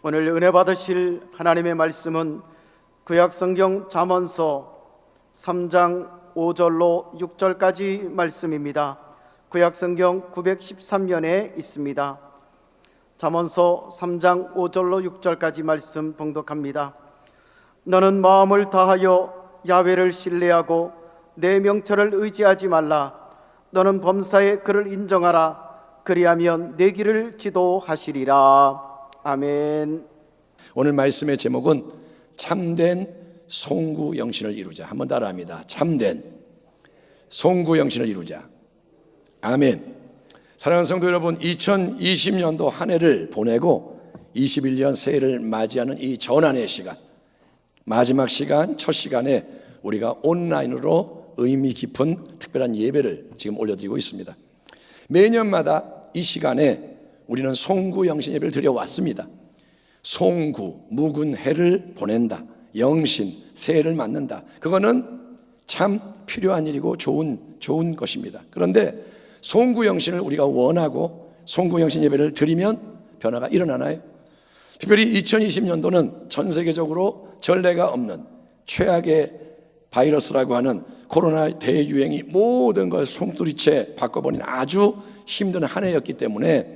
오늘 은혜 받으실 하나님의 말씀은 구약성경 잠언서 3장 5절로 6절까지 말씀입니다. 구약성경 913면에 있습니다. 잠언서 3장 5절로 6절까지 말씀 봉독합니다. 너는 마음을 다하여 야훼를 신뢰하고 내 명철을 의지하지 말라. 너는 범사에 그를 인정하라. 그리하면 내 길을 지도하시리라. 아멘. 오늘 말씀의 제목은 참된 송구영신을 이루자. 한번 따라합니다. 참된 송구영신을 이루자. 아멘. 사랑하는 성도 여러분, 2020년도 한 해를 보내고 21년 새해를 맞이하는 이 전환의 시간, 마지막 시간, 첫 시간에 우리가 온라인으로 의미 깊은 특별한 예배를 지금 올려드리고 있습니다. 매년마다 이 시간에 우리는 송구영신 예배를 드려왔습니다. 송구, 묵은 해를 보낸다. 영신, 새해를 맞는다. 그거는 참 필요한 일이고 좋은 것입니다. 그런데 송구영신을 우리가 원하고 송구영신 예배를 드리면 변화가 일어나나요? 특별히 2020년도는 전 세계적으로 전례가 없는 최악의 바이러스라고 하는 코로나 대유행이 모든 걸 송두리째 바꿔버린 아주 힘든 한 해였기 때문에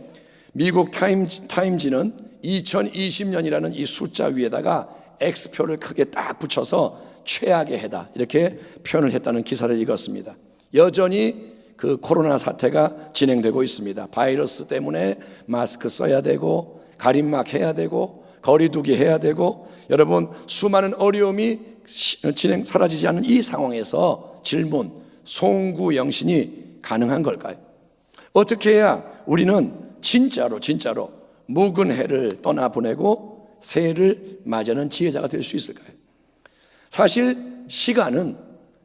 미국 타임지는 2020년이라는 이 숫자 위에다가 X표를 크게 딱 붙여서 최악의 해다 이렇게 표현을 했다는 기사를 읽었습니다. 여전히 그 코로나 사태가 진행되고 있습니다. 바이러스 때문에 마스크 써야 되고 가림막 해야 되고 거리두기 해야 되고, 여러분 수많은 어려움이 사라지지 않는 이 상황에서 질문, 송구영신이 가능한 걸까요? 어떻게 해야 우리는 진짜로 묵은 해를 떠나보내고 새해를 맞이하는 지혜자가 될 수 있을까요? 사실 시간은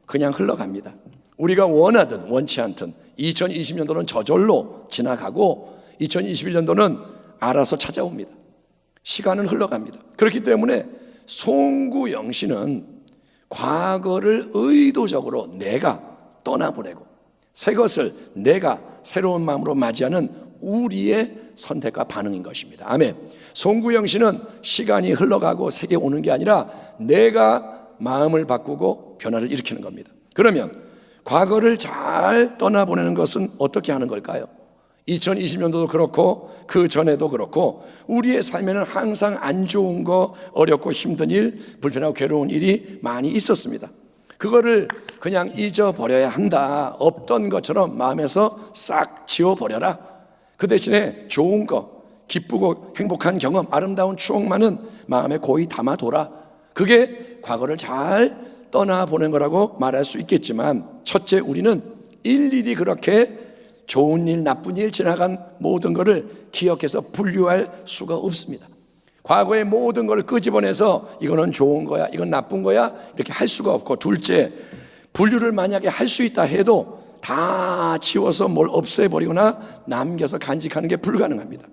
그냥 흘러갑니다. 우리가 원하든 원치 않든 2020년도는 저절로 지나가고 2021년도는 알아서 찾아옵니다. 시간은 흘러갑니다. 그렇기 때문에 송구영신은 과거를 의도적으로 내가 떠나보내고 새 것을 내가 새로운 마음으로 맞이하는 우리의 선택과 반응인 것입니다. 아멘. 송구영신은 시간이 흘러가고 새게 오는 게 아니라 내가 마음을 바꾸고 변화를 일으키는 겁니다. 그러면 과거를 잘 떠나보내는 것은 어떻게 하는 걸까요? 2020년도도 그렇고 그 전에도 그렇고 우리의 삶에는 항상 안 좋은 거, 어렵고 힘든 일, 불편하고 괴로운 일이 많이 있었습니다. 그거를 그냥 잊어버려야 한다, 없던 것처럼 마음에서 싹 지워버려라. 그 대신에 좋은 거, 기쁘고 행복한 경험, 아름다운 추억만은 마음에 고이 담아둬라. 그게 과거를 잘 떠나보낸 거라고 말할 수 있겠지만, 첫째, 우리는 일일이 그렇게 좋은 일, 나쁜 일, 지나간 모든 것을 기억해서 분류할 수가 없습니다. 과거의 모든 것을 끄집어내서 이거는 좋은 거야, 이건 나쁜 거야 이렇게 할 수가 없고, 둘째, 분류를 만약에 할 수 있다 해도 다 지워서 뭘 없애버리거나 남겨서 간직하는 게 불가능합니다.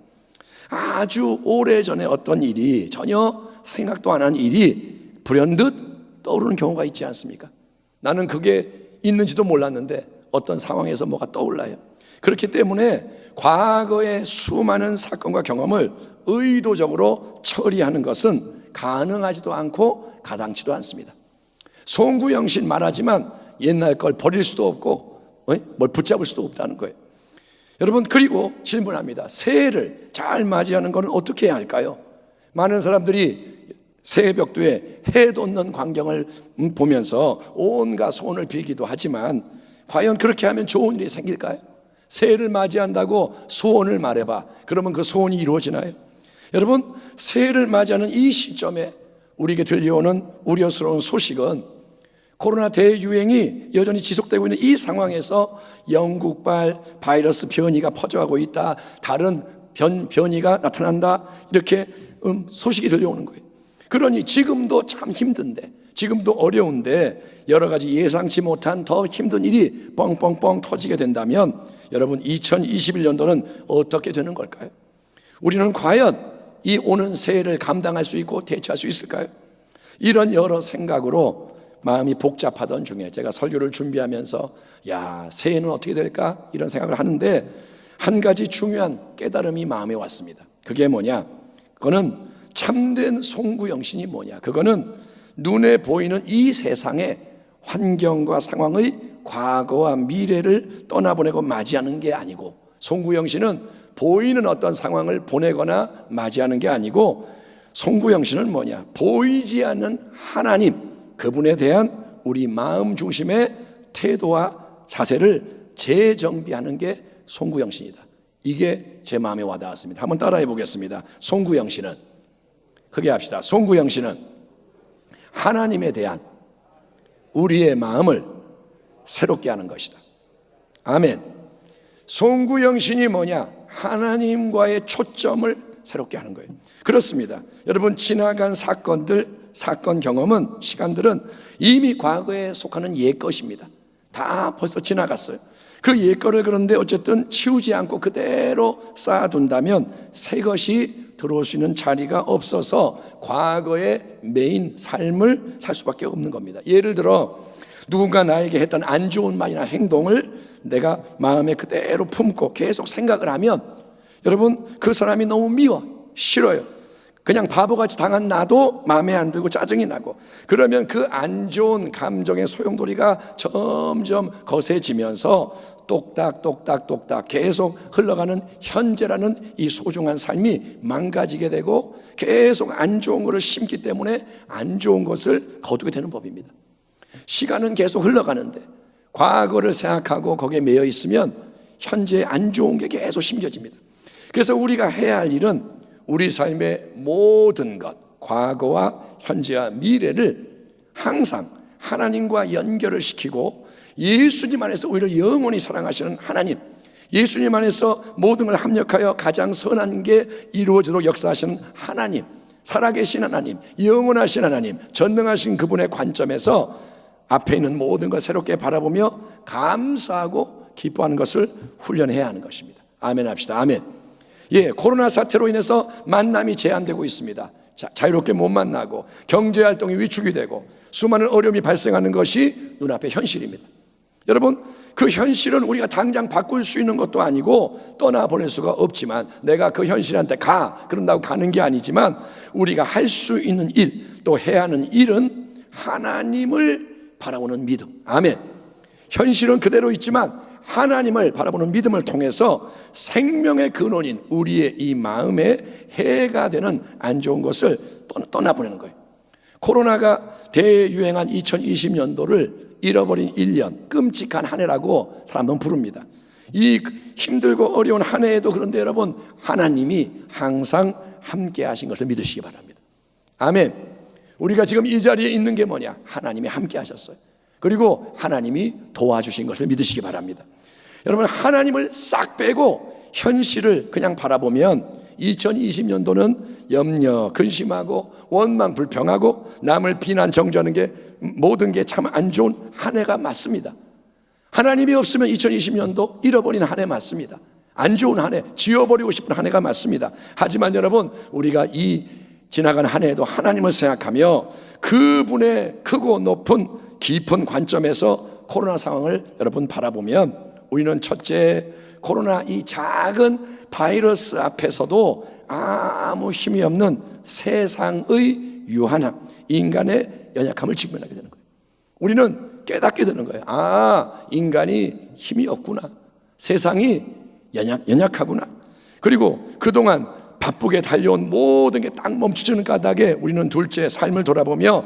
아주 오래전에 어떤 일이 전혀 생각도 안 한 일이 불현듯 떠오르는 경우가 있지 않습니까? 나는 그게 있는지도 몰랐는데 어떤 상황에서 뭐가 떠올라요. 그렇기 때문에 과거의 수많은 사건과 경험을 의도적으로 처리하는 것은 가능하지도 않고 가당치도 않습니다. 송구영신 말하지만 옛날 걸 버릴 수도 없고 뭘 붙잡을 수도 없다는 거예요. 여러분, 그리고 질문합니다. 새해를 잘 맞이하는 것은 어떻게 해야 할까요? 많은 사람들이 새해 벽두에 해 돋는 광경을 보면서 온갖 소원을 빌기도 하지만 과연 그렇게 하면 좋은 일이 생길까요? 새해를 맞이한다고 소원을 말해봐. 그러면 그 소원이 이루어지나요? 여러분, 새해를 맞이하는 이 시점에 우리에게 들려오는 우려스러운 소식은 코로나 대유행이 여전히 지속되고 있는 이 상황에서 영국발 바이러스 변이가 퍼져가고 있다, 다른 변이가 나타난다, 이렇게 소식이 들려오는 거예요. 그러니 지금도 참 힘든데, 지금도 어려운데 여러 가지 예상치 못한 더 힘든 일이 뻥뻥뻥 터지게 된다면 여러분, 2021년도는 어떻게 되는 걸까요? 우리는 과연 이 오는 새해를 감당할 수 있고 대처할 수 있을까요? 이런 여러 생각으로 마음이 복잡하던 중에 제가 설교를 준비하면서 새해는 어떻게 될까? 이런 생각을 하는데 한 가지 중요한 깨달음이 마음에 왔습니다. 그게 뭐냐? 그거는 참된 송구영신이 뭐냐? 그거는 눈에 보이는 이 세상의 환경과 상황의 과거와 미래를 떠나보내고 맞이하는 게 아니고, 송구영신은 보이는 어떤 상황을 보내거나 맞이하는 게 아니고, 송구영신은 뭐냐? 보이지 않는 하나님, 그분에 대한 우리 마음 중심의 태도와 자세를 재정비하는 게 송구영신이다. 이게 제 마음에 와닿았습니다. 한번 따라해 보겠습니다. 송구영신은, 크게 합시다. 송구영신은 하나님에 대한 우리의 마음을 새롭게 하는 것이다. 아멘. 송구영신이 뭐냐? 하나님과의 초점을 새롭게 하는 거예요. 그렇습니다. 여러분, 지나간 사건들, 사건 경험은, 시간들은 이미 과거에 속하는 옛 것입니다. 다 벌써 지나갔어요. 그 옛 거를 그런데 어쨌든 치우지 않고 그대로 쌓아둔다면 새 것이 들어올 수 있는 자리가 없어서 과거의 메인 삶을 살 수밖에 없는 겁니다. 예를 들어 누군가 나에게 했던 안 좋은 말이나 행동을 내가 마음에 그대로 품고 계속 생각을 하면, 여러분, 그 사람이 너무 미워, 싫어요. 그냥 바보같이 당한 나도 마음에 안 들고 짜증이 나고, 그러면 그 안 좋은 감정의 소용돌이가 점점 거세지면서 똑딱똑딱똑딱 계속 흘러가는 현재라는 이 소중한 삶이 망가지게 되고, 계속 안 좋은 것을 심기 때문에 안 좋은 것을 거두게 되는 법입니다. 시간은 계속 흘러가는데 과거를 생각하고 거기에 매여 있으면 현재 안 좋은 게 계속 심겨집니다. 그래서 우리가 해야 할 일은 우리 삶의 모든 것, 과거와 현재와 미래를 항상 하나님과 연결을 시키고, 예수님 안에서 우리를 영원히 사랑하시는 하나님, 예수님 안에서 모든 걸 합력하여 가장 선한 게 이루어지도록 역사하시는 하나님, 살아계신 하나님, 영원하신 하나님, 전능하신 그분의 관점에서 앞에 있는 모든 걸 새롭게 바라보며 감사하고 기뻐하는 것을 훈련해야 하는 것입니다. 아멘 합시다. 아멘. 예, 코로나 사태로 인해서 만남이 제한되고 있습니다. 자유롭게 못 만나고 경제활동이 위축이 되고 수많은 어려움이 발생하는 것이 눈앞의 현실입니다. 여러분, 그 현실은 우리가 당장 바꿀 수 있는 것도 아니고 떠나보낼 수가 없지만, 내가 그 현실한테 그런다고 가는 게 아니지만, 우리가 할 수 있는 일, 또 해야 하는 일은 하나님을 바라보는 믿음. 아멘. 현실은 그대로 있지만 하나님을 바라보는 믿음을 통해서 생명의 근원인 우리의 이 마음에 해가 되는 안 좋은 것을 떠나보내는 거예요. 코로나가 대유행한 2020년도를 잃어버린 1년, 끔찍한 한 해라고 사람은 부릅니다. 이 힘들고 어려운 한 해에도 그런데 여러분, 하나님이 항상 함께 하신 것을 믿으시기 바랍니다. 아멘. 우리가 지금 이 자리에 있는 게 뭐냐? 하나님이 함께 하셨어요. 그리고 하나님이 도와주신 것을 믿으시기 바랍니다. 여러분, 하나님을 싹 빼고 현실을 그냥 바라보면 2020년도는 염려, 근심하고 원망, 불평하고 남을 비난, 정죄하는 게 모든 게 참 안 좋은 한 해가 맞습니다. 하나님이 없으면 2020년도 잃어버린 한 해 맞습니다. 안 좋은 한 해, 지워버리고 싶은 한 해가 맞습니다. 하지만 여러분, 우리가 이 지나간 한 해에도 하나님을 생각하며 그분의 크고 높은 깊은 관점에서 코로나 상황을 여러분 바라보면, 우리는 첫째, 코로나 이 작은 바이러스 앞에서도 아무 힘이 없는 세상의 유한함, 인간의 연약함을 직면하게 되는 거예요. 우리는 깨닫게 되는 거예요. 인간이 힘이 없구나, 세상이 연약하구나. 그리고 그동안 바쁘게 달려온 모든 게 딱 멈추지는 까닭에 우리는 둘째, 삶을 돌아보며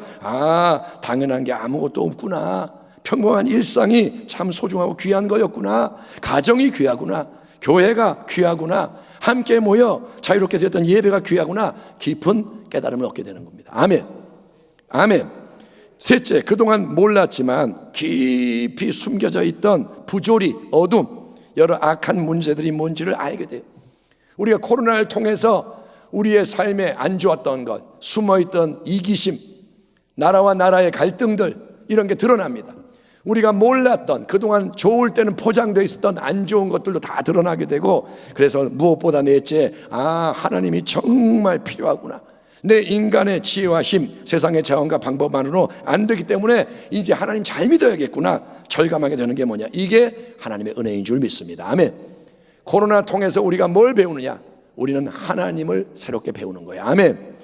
당연한 게 아무것도 없구나, 평범한 일상이 참 소중하고 귀한 거였구나, 가정이 귀하구나, 교회가 귀하구나, 함께 모여 자유롭게 드렸던 예배가 귀하구나, 깊은 깨달음을 얻게 되는 겁니다. 아멘. 아멘. 셋째, 그동안 몰랐지만 깊이 숨겨져 있던 부조리, 어둠, 여러 악한 문제들이 뭔지를 알게 돼요. 우리가 코로나를 통해서 우리의 삶에 안 좋았던 것, 숨어있던 이기심, 나라와 나라의 갈등들, 이런 게 드러납니다. 우리가 몰랐던, 그동안 좋을 때는 포장되어 있었던 안 좋은 것들도 다 드러나게 되고, 그래서 무엇보다 넷째, 하나님이 정말 필요하구나, 내 인간의 지혜와 힘, 세상의 자원과 방법만으로 안 되기 때문에 이제 하나님 잘 믿어야겠구나, 절감하게 되는 게 뭐냐? 이게 하나님의 은혜인 줄 믿습니다. 아멘. 코로나 통해서 우리가 뭘 배우느냐? 우리는 하나님을 새롭게 배우는 거예요. 아멘.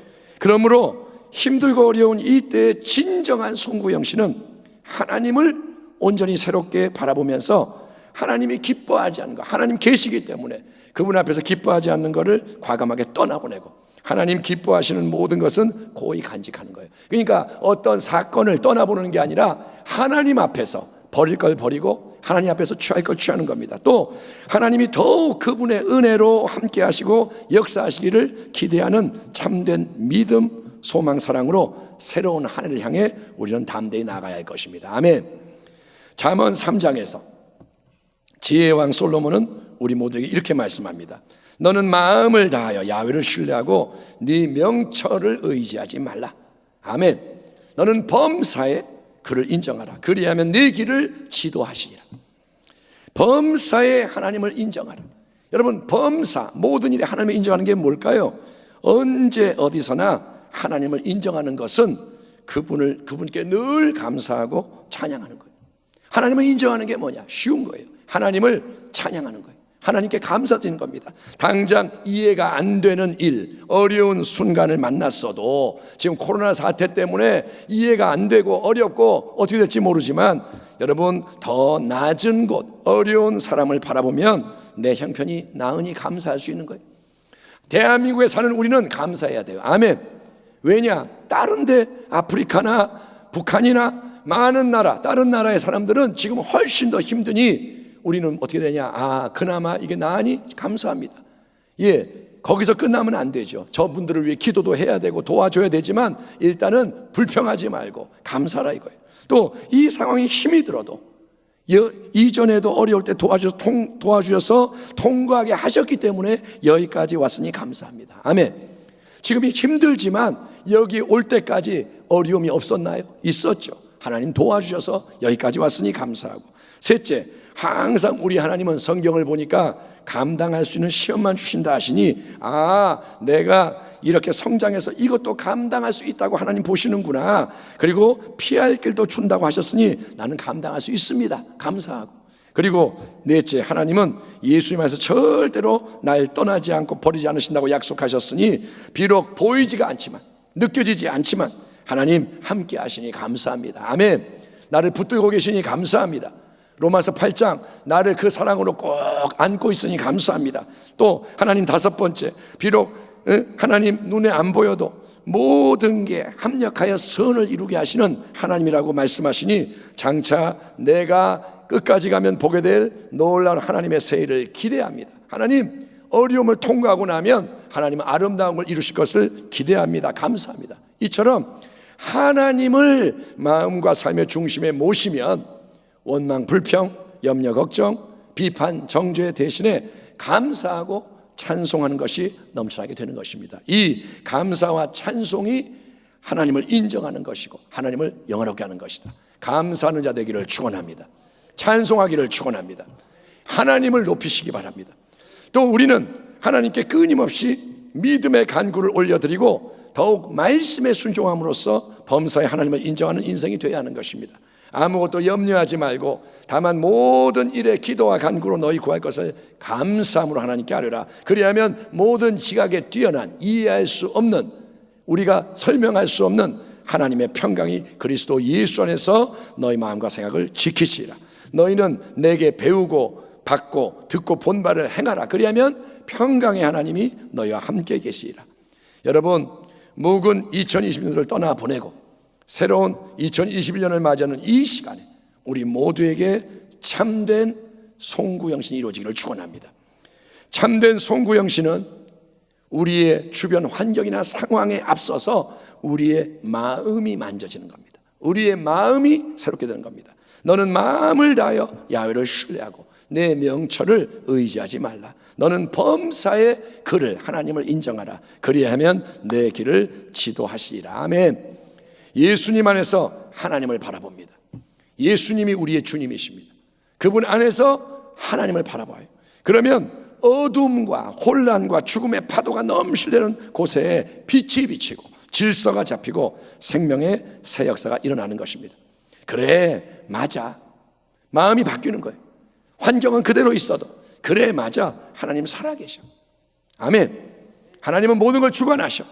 그러므로 힘들고 어려운 이때의 진정한 송구 영신은 하나님을 온전히 새롭게 바라보면서 하나님이 기뻐하지 않는 것, 하나님 계시기 때문에 그분 앞에서 기뻐하지 않는 것을 과감하게 떠나보내고 하나님 기뻐하시는 모든 것은 고이 간직하는 거예요. 그러니까 어떤 사건을 떠나보는 게 아니라 하나님 앞에서 버릴 걸 버리고 하나님 앞에서 취할 걸 취하는 겁니다. 또 하나님이 더욱 그분의 은혜로 함께 하시고 역사하시기를 기대하는 참된 믿음, 소망, 사랑으로 새로운 한 해를 향해 우리는 담대히 나아가야 할 것입니다. 아멘. 잠언 3장에서 지혜왕 솔로몬은 우리 모두에게 이렇게 말씀합니다. 너는 마음을 다하여 야훼를 신뢰하고 네 명철을 의지하지 말라. 아멘. 너는 범사에 그를 인정하라. 그리하면 네 길을 지도하시리라. 범사에 하나님을 인정하라. 여러분, 범사, 모든 일에 하나님을 인정하는 게 뭘까요? 언제 어디서나 하나님을 인정하는 것은 그분께 늘 감사하고 찬양하는 거예요. 하나님을 인정하는 게 뭐냐? 쉬운 거예요. 하나님을 찬양하는 거예요. 하나님께 감사드리는 겁니다. 당장 이해가 안 되는 일, 어려운 순간을 만났어도 지금 코로나 사태 때문에 이해가 안 되고 어렵고 어떻게 될지 모르지만 여러분, 더 낮은 곳, 어려운 사람을 바라보면 내 형편이 나으니 감사할 수 있는 거예요. 대한민국에 사는 우리는 감사해야 돼요. 아멘. 왜냐? 다른 데 아프리카나 북한이나 많은 나라, 다른 나라의 사람들은 지금 훨씬 더 힘드니 우리는 어떻게 되냐? 그나마 이게 나으니 감사합니다. 예, 거기서 끝나면 안 되죠. 저분들을 위해 기도도 해야 되고 도와줘야 되지만 일단은 불평하지 말고 감사라 이거예요. 또 이 상황이 힘이 들어도 이전에도 어려울 때 도와주셔서 통과하게 하셨기 때문에 여기까지 왔으니 감사합니다. 아멘. 지금이 힘들지만 여기 올 때까지 어려움이 없었나요? 있었죠. 하나님 도와주셔서 여기까지 왔으니 감사하고. 셋째, 항상 우리 하나님은 성경을 보니까 감당할 수 있는 시험만 주신다 하시니 내가 이렇게 성장해서 이것도 감당할 수 있다고 하나님 보시는구나. 그리고 피할 길도 준다고 하셨으니 나는 감당할 수 있습니다. 감사하고. 그리고 넷째, 하나님은 예수님 안에서 절대로 날 떠나지 않고 버리지 않으신다고 약속하셨으니 비록 보이지가 않지만 느껴지지 않지만 하나님 함께 하시니 감사합니다. 아멘. 나를 붙들고 계시니 감사합니다. 로마서 8장 나를 그 사랑으로 꼭 안고 있으니 감사합니다. 또 하나님 다섯 번째, 비록 하나님 눈에 안 보여도 모든 게 합력하여 선을 이루게 하시는 하나님이라고 말씀하시니 장차 내가 끝까지 가면 보게 될 놀라운 하나님의 세일을 기대합니다. 하나님, 어려움을 통과하고 나면 하나님은 아름다운 걸 이루실 것을 기대합니다. 감사합니다. 이처럼 하나님을 마음과 삶의 중심에 모시면 원망, 불평, 염려, 걱정, 비판, 정죄 대신에 감사하고 찬송하는 것이 넘쳐나게 되는 것입니다. 이 감사와 찬송이 하나님을 인정하는 것이고 하나님을 영화롭게 하는 것이다. 감사하는 자 되기를 축원합니다. 찬송하기를 축원합니다. 하나님을 높이시기 바랍니다. 또 우리는 하나님께 끊임없이 믿음의 간구를 올려드리고 더욱 말씀에 순종함으로써 범사에 하나님을 인정하는 인생이 되어야 하는 것입니다. 아무것도 염려하지 말고 다만 모든 일에 기도와 간구로 너희 구할 것을 감사함으로 하나님께 아뢰라. 그리하면 모든 지각에 뛰어난 이해할 수 없는, 우리가 설명할 수 없는 하나님의 평강이 그리스도 예수 안에서 너희 마음과 생각을 지키시리라. 너희는 내게 배우고 받고 듣고 본 바를 행하라. 그리하면 평강의 하나님이 너희와 함께 계시리라. 여러분, 묵은 2020년을 떠나보내고 새로운 2021년을 맞이하는 이 시간에 우리 모두에게 참된 송구영신이 이루어지기를 축원합니다. 참된 송구영신은 우리의 주변 환경이나 상황에 앞서서 우리의 마음이 만져지는 겁니다. 우리의 마음이 새롭게 되는 겁니다. 너는 마음을 다하여 야훼를 신뢰하고 내 명철을 의지하지 말라. 너는 범사에 그를, 하나님을 인정하라. 그리하면 내 길을 지도하시리라. 아멘. 예수님 안에서 하나님을 바라봅니다. 예수님이 우리의 주님이십니다. 그분 안에서 하나님을 바라봐요. 그러면 어둠과 혼란과 죽음의 파도가 넘실대는 곳에 빛이 비치고 질서가 잡히고 생명의 새 역사가 일어나는 것입니다. 그래, 맞아. 마음이 바뀌는 거예요. 환경은 그대로 있어도 그래, 맞아. 하나님 살아계셔. 아멘. 하나님은 모든 걸 주관하셔.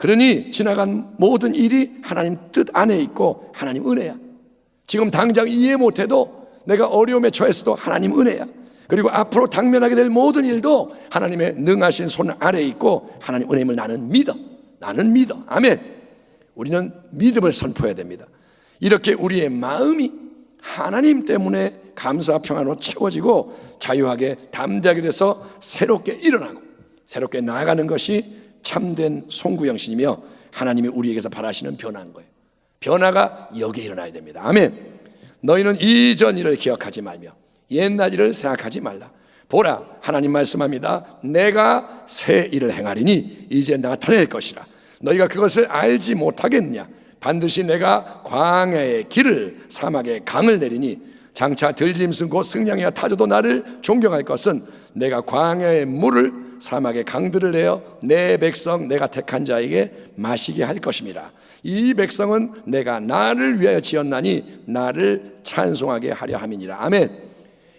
그러니 지나간 모든 일이 하나님 뜻 안에 있고 하나님 은혜야. 지금 당장 이해 못해도 내가 어려움에 처했어도 하나님 은혜야. 그리고 앞으로 당면하게 될 모든 일도 하나님의 능하신 손 아래에 있고 하나님 은혜임을 나는 믿어. 나는 믿어. 아멘. 우리는 믿음을 선포해야 됩니다. 이렇게 우리의 마음이 하나님 때문에 감사 평안으로 채워지고 자유하게 담대하게 돼서 새롭게 일어나고 새롭게 나아가는 것이 참된 송구영신이며 하나님이 우리에게서 바라시는 변화인 거예요. 변화가 여기에 일어나야 됩니다. 아멘. 너희는 이전 일을 기억하지 말며 옛날 일을 생각하지 말라. 보라, 하나님 말씀합니다. 내가 새 일을 행하리니 이제 나타낼 것이라. 너희가 그것을 알지 못하겠느냐. 반드시 내가 광야의 길을 사막의 강을 내리니 장차 들짐승 곧 승냥이와 타조도 나를 존경할 것은 내가 광야의 물을 사막의 강들을 내어 내 백성 내가 택한 자에게 마시게 할 것입니다. 이 백성은 내가 나를 위하여 지었나니 나를 찬송하게 하려 함이니라. 아멘.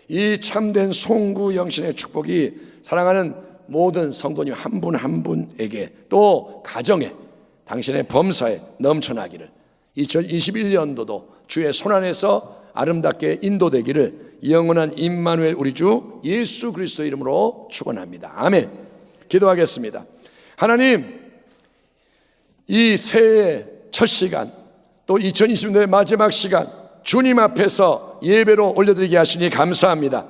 이 참된 송구영신의 축복이 사랑하는 모든 성도님 한 분 한 분에게 또 가정에 당신의 범사에 넘쳐나기를 2021년도도 주의 손안에서 아름답게 인도되기를 영원한 임마누엘 우리 주 예수 그리스도 이름으로 축원합니다. 아멘. 기도하겠습니다. 하나님, 이 새해의 첫 시간 또 2020년의 마지막 시간 주님 앞에서 예배로 올려드리게 하시니 감사합니다.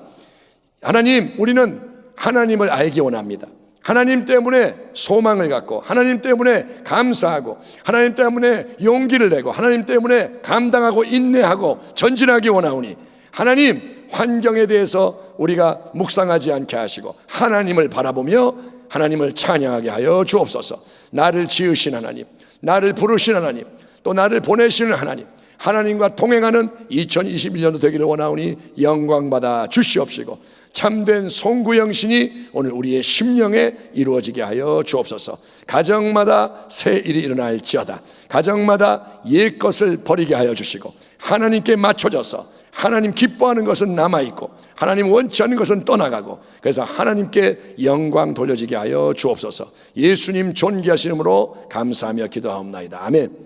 하나님, 우리는 하나님을 알기 원합니다. 하나님 때문에 소망을 갖고 하나님 때문에 감사하고 하나님 때문에 용기를 내고 하나님 때문에 감당하고 인내하고 전진하기 원하오니 하나님, 환경에 대해서 우리가 묵상하지 않게 하시고 하나님을 바라보며 하나님을 찬양하게 하여 주옵소서. 나를 지으신 하나님, 나를 부르신 하나님, 또 나를 보내시는 하나님, 하나님과 동행하는 2021년도 되기를 원하오니 영광받아 주시옵시고 참된 송구영신이 오늘 우리의 심령에 이루어지게 하여 주옵소서. 가정마다 새 일이 일어날지어다. 가정마다 옛 것을 버리게 하여 주시고 하나님께 맞춰져서 하나님 기뻐하는 것은 남아있고 하나님 원치 않는 것은 떠나가고 그래서 하나님께 영광 돌려지게 하여 주옵소서. 예수님 존귀하신 이름으로 감사하며 기도하옵나이다. 아멘.